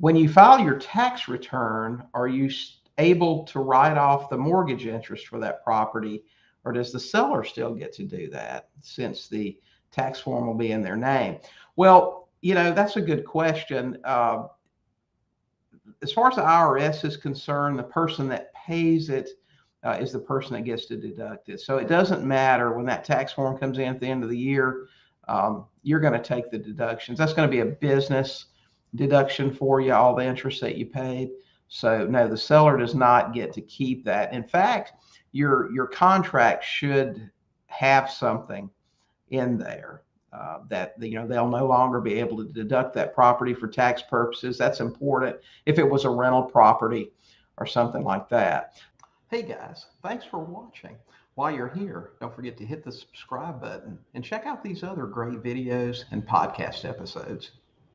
When you file your tax return, are you able to write off the mortgage interest for that property, or does the seller still get to do that since the tax form will be in their name? Well, that's a good question. As far as the IRS is concerned, the person that pays it is the person that gets to deduct it. So it doesn't matter when that tax form comes in at the end of the year, you're going to take the deductions. That's going to be a business deduction for you, all the interest that you paid. So no, the seller does not get to keep that. In fact, your contract should have something in there that they'll no longer be able to deduct that property for tax purposes. That's important if it was a rental property or something like that. Hey guys, thanks for watching. While you're here, don't forget to hit the subscribe button and check out these other great videos and podcast episodes.